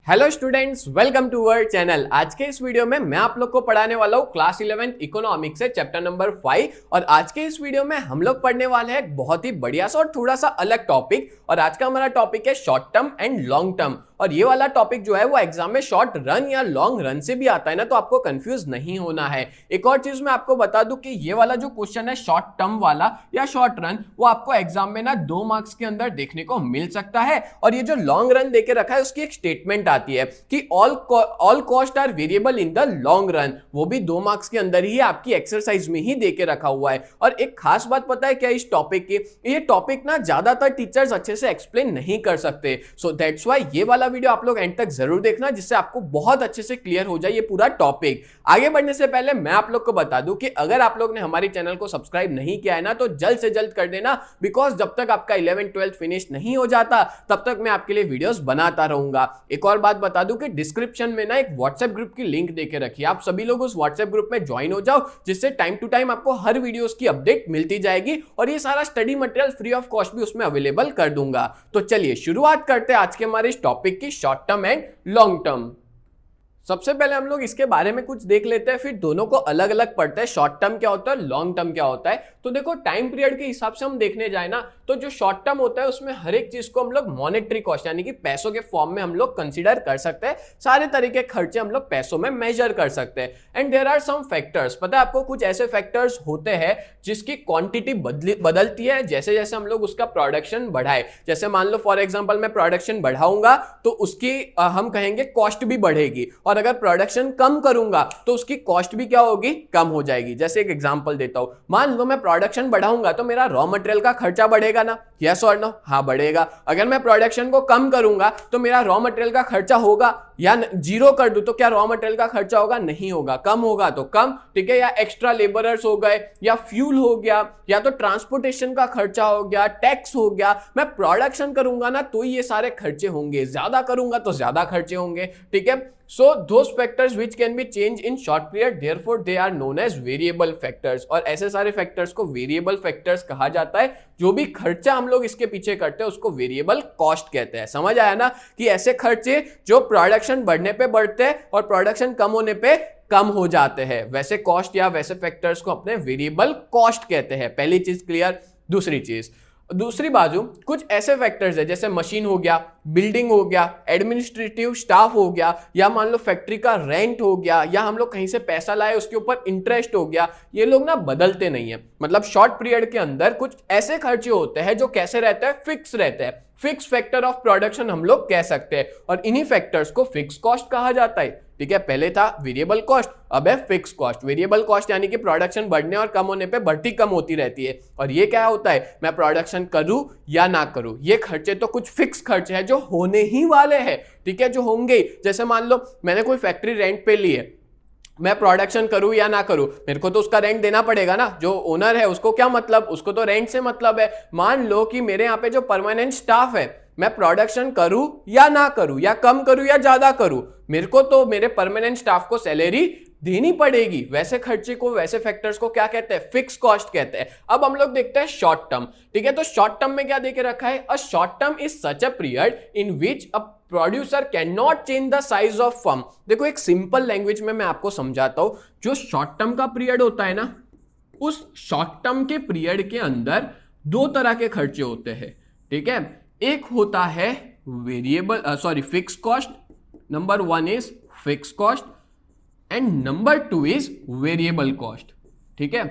Hello students, welcome to our channel. आज के इस वीडियो में मैं आप लोग को पढ़ाने वाला हूँ क्लास 11th इकोनॉमिक्स से चैप्टर नंबर 5। और आज के इस वीडियो में हम लोग पढ़ने वाले हैं एक बहुत ही बढ़िया सा और थोड़ा सा अलग टॉपिक। और आज का हमारा टॉपिक है short term and long term. और ये वाला टॉपिक जो है वो एग्जाम में शॉर्ट रन या लॉन्ग रन से भी आता है ना, तो आपको कंफ्यूज नहीं होना है। एक और चीज मैं आपको बता दूं कि ये वाला जो क्वेश्चन है शॉर्ट टर्म वाला या शॉर्ट रन, वो आपको एग्जाम में ना 2 मार्क्स के अंदर देखने को मिल सकता है। और ये जो लॉन्ग रन देके रखा है उसकी एक स्टेटमेंट आती है कि all cost are variable in the long run, वो भी 2 मार्क्स के अंदर ही आपकी एक्सरसाइज में ही देके रखा हुआ है। और एक खास बात पता है क्या इस टॉपिक की, ये टॉपिक ना ज्यादातर टीचर्स अच्छे से एक्सप्लेन नहीं कर सकते। सो दैट्स व्हाई ये वाला वीडियो आप लोग एंड तक जरूर देखना, जिससे आपको बहुत अच्छे से क्लियर हो जाए ये पूरा टॉपिक। आगे बढ़ने से पहले मैं आप लोग को बता दूं कि अगर आप लोग ने हमारे चैनल को सब्सक्राइब नहीं किया है ना, तो जल्द से जल्द कर देना, बिकॉज जब तक आपका 11th-12th फिनिश नहीं हो जाता तब तक मैं आपके लिए वीडियोस बनाता रहूंगा। एक और बात बता दूं कि डिस्क्रिप्शन में ना एक व्हाट्सएप ग्रुप की लिंक देके रखी है, आप सभी लोग उस व्हाट्सएप ग्रुप में ज्वाइन हो जाओ, जिससे टाइम टू टाइम आपको हर वीडियोस की अपडेट मिलती जाएगी। और ये सारा study material free of cost भी उसमें अवेलेबल कर दूंगा। तो चलिए शुरुआत करते हैं आज के हमारे इस टॉपिक की, short term and long term. सबसे पहले हम लोग इसके बारे में कुछ देख लेते हैं, फिर दोनों को अलग अलग पढ़ते हैं। शॉर्ट टर्म क्या होता है, लॉन्ग टर्म क्या होता है। तो देखो, टाइम पीरियड के हिसाब से हम देखने जाए ना, तो जो शॉर्ट टर्म होता है उसमें हर एक चीज को हम लोग मॉनेटरी कॉस्ट यानी कि पैसों के फॉर्म में हम लोग कंसीडर कर सकते हैं। सारे तरीके खर्चे हम लोग पैसों में मेजर कर सकते हैं। And there are some factors, पता है आपको, कुछ ऐसे फैक्टर्स होते हैं जिसकी क्वांटिटी बदलती है जैसे जैसे हम लोग उसका प्रोडक्शन बढ़ाए। जैसे मान लो फॉर एग्जांपल मैं प्रोडक्शन बढ़ाऊंगा तो उसकी हम कहेंगे कॉस्ट भी बढ़ेगी, और अगर प्रोडक्शन कम करूंगा तो उसकी कॉस्ट भी क्या होगी, कम हो जाएगी। जैसे एक एग्जांपल देता हूं, मान लो मैं प्रोडक्शन बढ़ाऊंगा तो मेरा रॉ मटेरियल का खर्चा बढ़ेगा ना, यस और नो? हाँ, बढ़ेगा। अगर मैं प्रोडक्शन को कम करूंगा तो मेरा रॉ मटेरियल का खर्चा होगा, या जीरो कर दूं तो क्या रॉ मटेरियल का खर्चा होगा? नहीं होगा। कम होगा तो कम, ठीक है, या एक्स्ट्रा लेबरर्स हो गए, या फ्यूल हो गया, या तो ट्रांसपोर्टेशन का खर्चा हो गया, टैक्स हो गया। मैं प्रोडक्शन करूंगा ना तो ये सारे खर्चे होंगे, ज्यादा करूंगा तो ज्यादा खर्चे होंगे, ठीक है। So those factors which can be changed in short period, therefore they are known as variable factors। और ऐसे सारे फैक्टर्स को वेरिएबल फैक्टर्स कहा जाता है। जो भी खर्चा हम लोग इसके पीछे करते हैं उसको वेरिएबल कॉस्ट कहते हैं। समझ आया ना, कि ऐसे खर्चे जो प्रोडक्शन बढ़ने पे बढ़ते हैं और प्रोडक्शन कम होने पे कम हो जाते हैं, वैसे कॉस्ट या वैसे फैक्टर्स को अपने वेरिएबल कॉस्ट कहते हैं। पहली चीज क्लियर। दूसरी बाजू कुछ ऐसे फैक्टर्स है, जैसे मशीन हो गया, बिल्डिंग हो गया, एडमिनिस्ट्रेटिव स्टाफ हो गया, या मान लो फैक्ट्री का रेंट हो गया, या हम लोग कहीं से पैसा लाए उसके ऊपर इंटरेस्ट हो गया। ये लोग ना बदलते नहीं है। मतलब शॉर्ट पीरियड के अंदर कुछ ऐसे खर्चे होते हैं जो कैसे रहते हैं, फिक्स रहते हैं। फिक्स फैक्टर ऑफ प्रोडक्शन हम लोग कह सकते हैं, और इन्हीं फैक्टर्स को फिक्स कॉस्ट कहा जाता है, ठीक है। पहले था वेरिएबल कॉस्ट, अब है फिक्स कॉस्ट। वेरिएबल कॉस्ट यानी कि प्रोडक्शन बढ़ने और कम होने पे बढ़ती कम होती रहती है। और ये क्या होता है, मैं प्रोडक्शन करूं या ना करूं, ये खर्चे तो कुछ फिक्स खर्चे हैं जो होने ही वाले हैं, ठीक है, जो होंगे। जैसे मान लो मैंने कोई फैक्ट्री रेंट पे ली है, मैं प्रोडक्शन करूं या ना करूं, मेरे को तो उसका रेंट देना पड़ेगा ना। जो ओनर है उसको क्या मतलब, उसको तो रेंट से मतलब है। मान लो कि मेरे यहाँ पे जो परमानेंट स्टाफ है, मैं प्रोडक्शन करूं या ना करूं, या कम करूं या ज्यादा करूं, मेरे को तो मेरे परमानेंट स्टाफ को सैलरी देनी पड़ेगी। वैसे खर्चे को, वैसे फैक्टर्स को क्या कहते हैं, फिक्स कॉस्ट कहते हैं। अब हम लोग देखते हैं शॉर्ट टर्म, ठीक है। तो शॉर्ट टर्म में क्या देके रखा है, a short term is such a period in which a producer can not change the size of firm. देखो, एक सिंपल लैंग्वेज में मैं आपको समझाता हूं। जो शॉर्ट टर्म का पीरियड होता है ना, उस शॉर्ट टर्म के पीरियड के अंदर 2 तरह के खर्चे होते हैं, ठीक है। एक होता है fix cost. Number 1 is fix cost and number 2 is variable cost, ठीक है।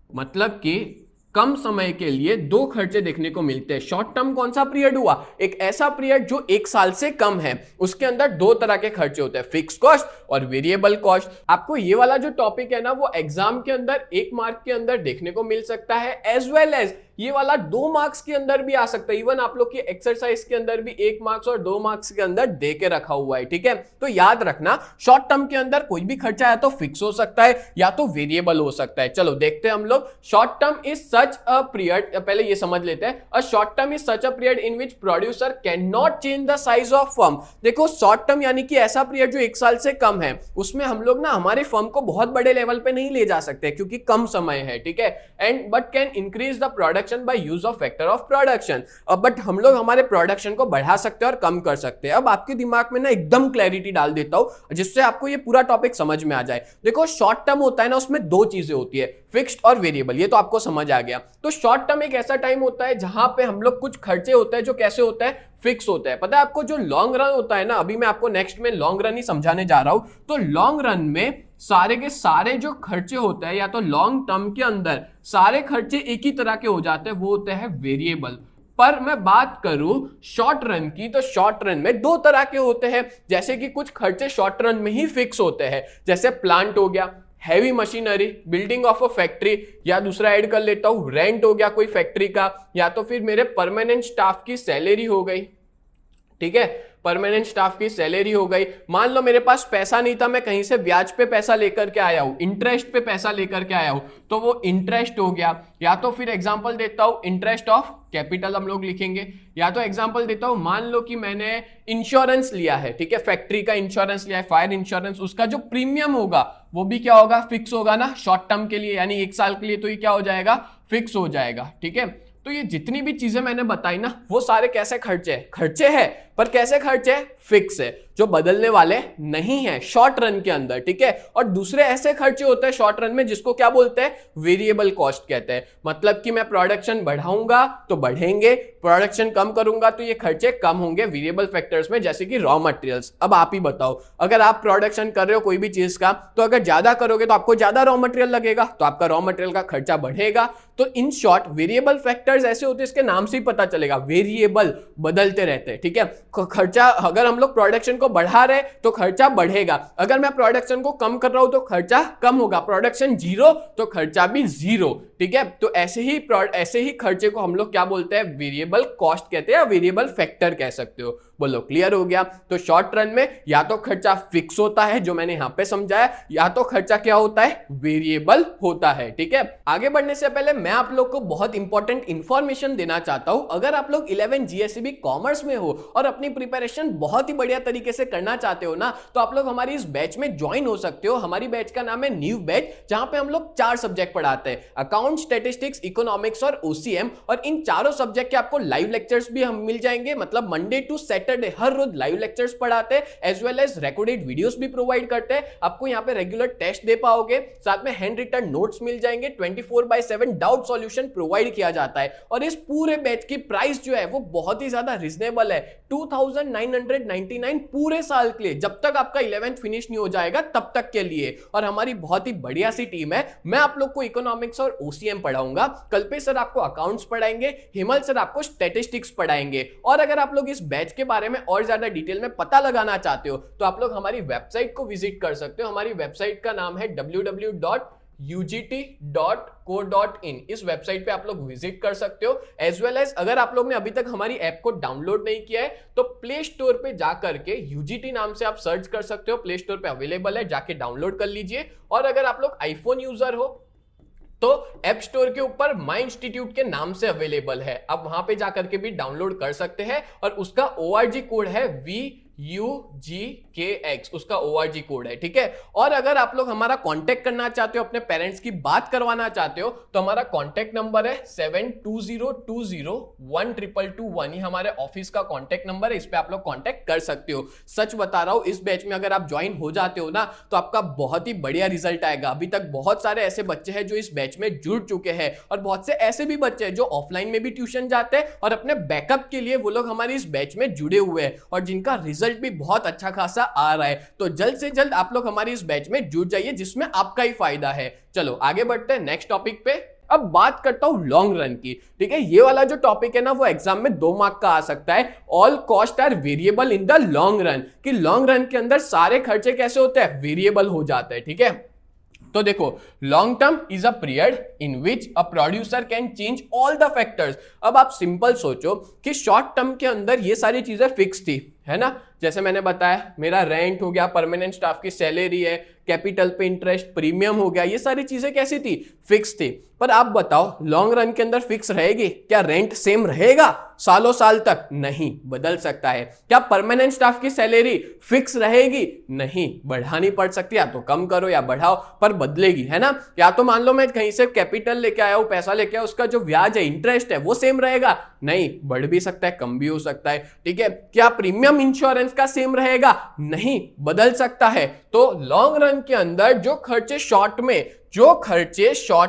मतलब कि कम समय के लिए 2 खर्चे देखने को मिलते हैं। शॉर्ट टर्म कौन सा पीरियड हुआ, एक ऐसा पीरियड जो 1 साल से कम है, उसके अंदर 2 तरह के खर्चे होते हैं, फिक्स कॉस्ट और वेरिएबल कॉस्ट। आपको ये वाला जो टॉपिक है ना, वो एग्जाम के अंदर 1 मार्क के अंदर देखने को मिल सकता है, एज वेल एज ये वाला 2 मार्क्स के अंदर भी आ सकता है। इवन आप लोग की एक्सरसाइज के अंदर भी 1 मार्क्स और 2 मार्क्स के अंदर दे के रखा हुआ है, ठीक है। तो याद रखना, शॉर्ट टर्म के अंदर कोई भी खर्चा या तो फिक्स हो सकता है या तो वेरिएबल हो सकता है। चलो देखते हैं हम लोग। Short term is such a period, पहले ये समझ लेते हैं। A short term is such a period in which producer can not change the size of firm. देखो, शॉर्ट टर्म यानी कि ऐसा पीरियड जो 1 साल से कम है, उसमें हम लोग ना हमारे फर्म को बहुत बड़े लेवल पे नहीं ले जा सकते क्योंकि कम समय है, ठीक है। And but can increase the production production by use of factor of production. But हम लोग हमारे प्रोडक्शन को बढ़ा सकते हैं और कम कर सकते हैं। अब आपके दिमाग में ना एकदम क्लैरिटी डाल देता हूं जिससे आपको ये पूरा टॉपिक समझ में आ जाए। देखो शॉर्ट टर्म होता है ना, उसमें दो चीजें होती है, फिक्स्ड और वेरिएबल, ये तो आपको समझ आ गया। तो शॉर्ट टर्म एक ऐसा टाइम होता है जहां पे हम लोग कुछ खर्चे होते हैं जो कैसे होता है, फिक्स होता है। पता है आपको जो लॉन्ग रन होता है ना, अभी मैं आपको नेक्स्ट में लॉन्ग रन ही समझाने जा रहा हूं। तो लॉन्ग रन में सारे के सारे जो खर्चे होते हैं या तो लॉन्ग टर्म के अंदर सारे खर्चे एक ही तरह के हो जाते हैं, वो होते हैं वेरिएबल। पर मैं बात करूं शॉर्ट रन की, तो शॉर्ट रन में दो तरह के होते हैं। जैसे कि कुछ खर्चे शॉर्ट रन में ही फिक्स होते हैं, जैसे प्लांट हो गया, heavy machinery, building of a factory, या दूसरा ऐड कर लेता हूं रेंट हो गया कोई फैक्ट्री का, या तो फिर मेरे परमानेंट स्टाफ की सैलरी हो गई। ठीक है, परमानेंट स्टाफ की सैलरी हो गई। मान लो मेरे पास पैसा नहीं था, मैं कहीं से ब्याज पे पैसा लेकर के आया हूं, इंटरेस्ट पे पैसा लेकर के आया हूं, तो वो इंटरेस्ट हो गया। या तो फिर एग्जांपल देता हूं इंटरेस्ट ऑफ कैपिटल हम लोग लिखेंगे। या तो एग्जांपल देता हूं, मान लो कि मैंने इंश्योरेंस लिया है, ठीक है, फैक्ट्री का इंश्योरेंस लिया है, फायर इंश्योरेंस, उसका जो प्रीमियम होगा वो भी क्या होगा, फिक्स होगा ना, शॉर्ट टर्म के लिए यानी 1 साल के लिए, तो ये क्या हो जाएगा, फिक्स हो जाएगा। ठीक है, तो ये जितनी भी चीजें मैंने बताई ना, वो सारे कैसे खर्चे हैं, पर कैसे खर्चे, फिक्स है, जो बदलने वाले नहीं है शॉर्ट रन के अंदर। ठीक है, और दूसरे ऐसे खर्चे होते हैं शॉर्ट रन में जिसको क्या बोलते हैं, वेरिएबल कॉस्ट कहते हैं। मतलब कि मैं प्रोडक्शन बढ़ाऊंगा तो बढ़ेंगे, प्रोडक्शन कम करूंगा तो ये खर्चे कम होंगे वेरिएबल फैक्टर्स में, जैसे कि रॉ मटेरियल्स। अब आप ही बताओ, अगर आप प्रोडक्शन कर रहे हो कोई भी चीज का, तो अगर ज्यादा करोगे तो आपको ज्यादा रॉ मटेरियल लगेगा, तो आपका रॉ मटेरियल का खर्चा बढ़ेगा। तो इन शॉर्ट वेरिएबल फैक्टर्स ऐसे होते हैं, इसके नाम से ही पता चलेगा, वेरिएबल, बदलते रहते हैं। ठीक है, खर्चा, अगर हम लोग प्रोडक्शन को बढ़ा रहे तो खर्चा बढ़ेगा, अगर मैं प्रोडक्शन को कम कर रहा हूं तो खर्चा कम होगा, प्रोडक्शन जीरो तो खर्चा भी जीरो। ठीक है, तो ऐसे ही खर्चे को हम लोग क्या बोलते हैं, वेरिएबल कॉस्ट कहते हैं, या वेरिएबल फैक्टर कह सकते हो। बोलो क्लियर हो गया। तो शॉर्ट रन में या तो खर्चा फिक्स होता है जो मैंने यहां पे समझाया, या तो खर्चा क्या होता है, वेरिएबल होता है। ठीक है, आगे बढ़ने से पहले मैं आप लोग को बहुत इंपॉर्टेंट इंफॉर्मेशन देना चाहता हूं। अगर आप लोग 11 GSEB कॉमर्स में हो और अपनी प्रिपरेशन बहुत ही बढ़िया तरीके से करना चाहते हो ना, तो आप लोग हमारी इस बैच में ज्वाइन हो सकते हो। हमारी बैच का नाम है न्यू बैच, जहां पे हम लोग 4 सब्जेक्ट पढ़ाते हैं, अकाउंट, स्टैटिस्टिक्स, इकोनॉमिक्स और OCM। और इन चारों सब्जेक्ट के आपको लाइव लेक्चर्स भी हम मिल जाएंगे, मतलब मंडे टू सैटरडे हर रोज लाइव लेक्चर्स पढ़ाते हैं, as well as recorded videos भी प्रोवाइड करते हैं। आपको यहां पे रेगुलर टेस्ट दे पाओगे, साथ में हैंड रिटन नोट्स मिल जाएंगे, 24/7 डाउट सॉल्यूशन प्रोवाइड किया जाता है। और इस पूरे बैच की प्राइस जो है वो बहुत ही ज्यादा रिजनेबल है, 2999 पूरे साल के लिए, जब तक आपका 11th फिनिश नहीं हो जाएगा तब तक के लिए। और हमारी बहुत ही बढ़िया सी टीम है। मैं आप लोग को इकोनॉमिक्स और OCM पढ़ाऊंगा, कल्पेश सर आपको अकाउंट्स पढ़ाएंगे, हिमल सर आपको स्टैटिस्टिक्स पढ़ाएंगे। और अगर आप लोग इस बैच के बारे में और ज्यादा डिटेल में पता लगाना चाहते हो तो आप लोग हमारी वेबसाइट को विजिट कर सकते हो। हमारी वेबसाइट का नाम है www.ugt.co.in। इस वेबसाइट पे आप लोग विजिट कर सकते हो। एज वेल एज अगर आप लोग ने अभी तक हमारी ऐप को डाउनलोड नहीं किया है तो प्ले स्टोर पे जाकर के UGT नाम से आप सर्च कर सकते हो, प्ले स्टोर पे अवेलेबल है, जाके डाउनलोड कर लीजिए। और अगर आप लोग आईफोन यूजर हो तो ऐप स्टोर के ऊपर माई इंस्टीट्यूट के नाम से अवेलेबल है, आप वहां पे जाकर के भी डाउनलोड कर सकते हैं। और उसका ORG कोड है VUGKX, उसका ORG कोड है। ठीक है, और अगर आप लोग हमारा कांटेक्ट करना चाहते हो, अपने पेरेंट्स की बात करवाना चाहते हो, तो हमारा कांटेक्ट नंबर है 7202012221। ये हमारे ऑफिस का कांटेक्ट नंबर है, इस पे आप लोग कांटेक्ट कर सकते हो। सच बता रहा हूं, इस बैच में अगर आप ज्वाइन हो जाते हो ना तो आपका बहुत ही बढ़िया रिजल्ट आएगा। अभी तक बहुत सारे ऐसे बच्चे हैं जो इस बैच में जुड़ चुके हैं, और बहुत से ऐसे भी बच्चे हैं जो ऑफलाइन में भी ट्यूशन जाते हैं और अपने बैकअप के लिए वो लोग हमारी इस बैच में जुड़े हुए हैं, और जिनका रिजल्ट भी बहुत अच्छा खासा आ रहा है। तो जल्द से जल्द आप लोग हमारी इस बैच में जुड़ जाइए, जिसमें आपका ही फायदा है। चलो आगे बढ़ते हैं नेक्स्ट टॉपिक पे। अब बात करता हूं लॉन्ग रन की। ठीक है, ये वाला जो टॉपिक है ना वो एग्जाम में 2 मार्क का आ सकता है। All cost are variable in the long run, कि लॉन्ग रन के अंदर सारे खर्चे कैसे होते हैं, वेरिएबल हो जाते हैं। ठीक है, तो देखो long term is a period in which a producer can change all the factors. अब आप सिंपल सोचो कि शॉर्ट टर्म के अंदर ये सारी चीजें फिक्स थी, है ना। जैसे मैंने बताया मेरा रेंट हो गया, परमानेंट स्टाफ की सैलरी है, कैपिटल पे इंटरेस्ट, प्रीमियम हो गया, ये सारी चीजें कैसी थी, फिक्स थी। पर आप बताओ लॉन्ग रन के अंदर फिक्स रहेगी क्या? रेंट सेम रहेगा सालों साल तक? नहीं, बदल सकता है। क्या परमानेंट स्टाफ की सैलरी फिक्स रहेगी? नहीं, बढ़ानी पड़ सकती है, या तो कम करो या बढ़ाओ, पर बदलेगी, है ना। या तो मान लो मैं कहीं से कैपिटल लेके आया हूं, पैसा लेके आया, उसका जो ब्याज है, इंटरेस्ट है, वो सेम रहेगा? नहीं, बढ़ भी सकता है, कम भी हो सकता है, ठीक है। क्या प्रीमियम इंश्योरेंस का सेम रहेगा? नहीं, बदल सकता है। तो लॉन्ग रन के अंदर जो खर्चे शॉर्ट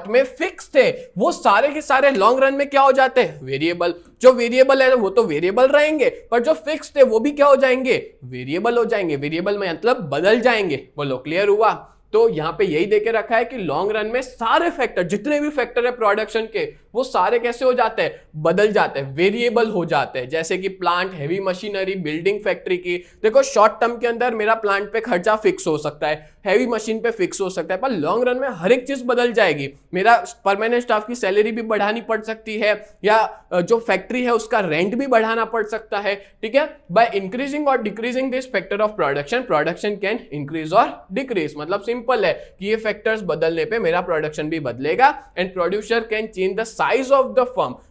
में फिक्स थे, वो सारे के सारे लॉन्ग रन में क्या हो जाते हैं? वेरिएबल। जो वेरिएबल है वो तो वेरिएबल रहेंगे, पर जो फिक्स थे वो भी क्या हो जाएंगे? वेरिएबल हो जाएंगे। वेरिएबल में मतलब बदल जाएंगे। बोलो क्लियर हुआ? तो यहां पे यही देके रखा है कि लॉन्ग रन में सारे फैक्टर, जितने भी फैक्टर है प्रोडक्शन के, वो सारे कैसे हो जाते हैं? बदल जाते हैं, वेरिएबल हो जाते हैं। जैसे कि plant, heavy machinery, building, factory की, देखो शॉर्ट टर्म के अंदर मेरा प्लांट पे खर्चा फिक्स हो सकता है, हैवी मशीन पे फिक्स हो सकता है, पर लॉन्ग रन में हर एक चीज बदल जाएगी। मेरा परमानेंट स्टाफ की सैलरी भी बढ़ानी पड़ सकती है, या जो फैक्ट्री है उसका रेंट भी बढ़ाना पड़ सकता है, ठीक है। बाय इंक्रीजिंग और decreasing this factor of production can increase और डिक्रीज। मतलब सिंपल है कि ये फैक्टर्स बदलने पे मेरा प्रोडक्शन भी बदलेगा। And producer can change the size of the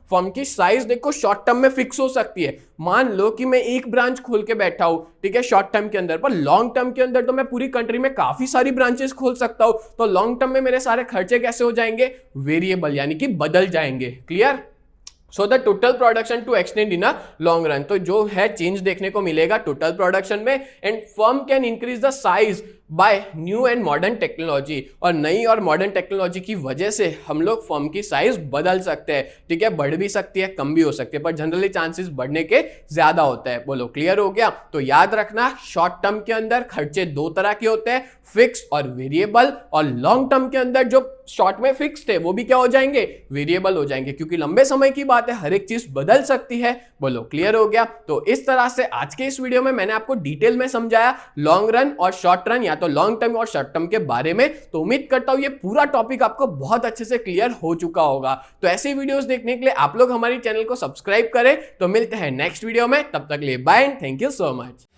firm की साइज देखो शॉर्ट टर्म में फिक्स हो सकती है। मान लो कि मैं एक ब्रांच खोल के बैठा हूं, ठीक है, शॉर्ट टर्म के अंदर, पर लॉन्ग टर्म के अंदर तो मैं पूरी कंट्री में काफी सारी ब्रांचेस खोल सकता हूं। तो लॉन्ग टर्म में मेरे सारे खर्चे कैसे हो जाएंगे? वेरिएबल, यानी कि बदल जाएंगे। Clear? So the total production to extend in a long run, तो जो है चेंज देखने को मिलेगा टोटल प्रोडक्शन में। And firm can increase the size by new and modern technology, और नई और मॉडर्न टेक्नोलॉजी की वजह से हम लोग फर्म की साइज बदल सकते हैं, ठीक है। बढ़ भी सकती है, कम भी हो सकती है, पर जनरली चांसेस बढ़ने के ज्यादा होता है। बोलो क्लियर हो गया? तो याद रखना शॉर्ट टर्म के अंदर खर्चे दो तरह के होते हैं, फिक्स और वेरिएबल। और लॉन्ग टर्म के अंदर जो शॉर्ट में फिक्स थे वो भी क्या हो जाएंगे? वेरिएबल हो जाएंगे, क्योंकि लंबे समय की बात है, हर एक चीज बदल सकती है। बोलो क्लियर हो गया? तो इस तरह से आज के इस वीडियो में मैंने आपको डिटेल में समझाया लॉन्ग रन और शॉर्ट रन, या तो लॉन्ग टर्म और शॉर्ट टर्म के बारे में। तो उम्मीद करता हूं ये पूरा टॉपिक आपको बहुत अच्छे से क्लियर हो चुका होगा। तो ऐसी वीडियोस देखने के लिए आप लोग हमारे चैनल को सब्सक्राइब करें। तो मिलते हैं नेक्स्ट वीडियो में, तब तक के लिए bye and thank you so much.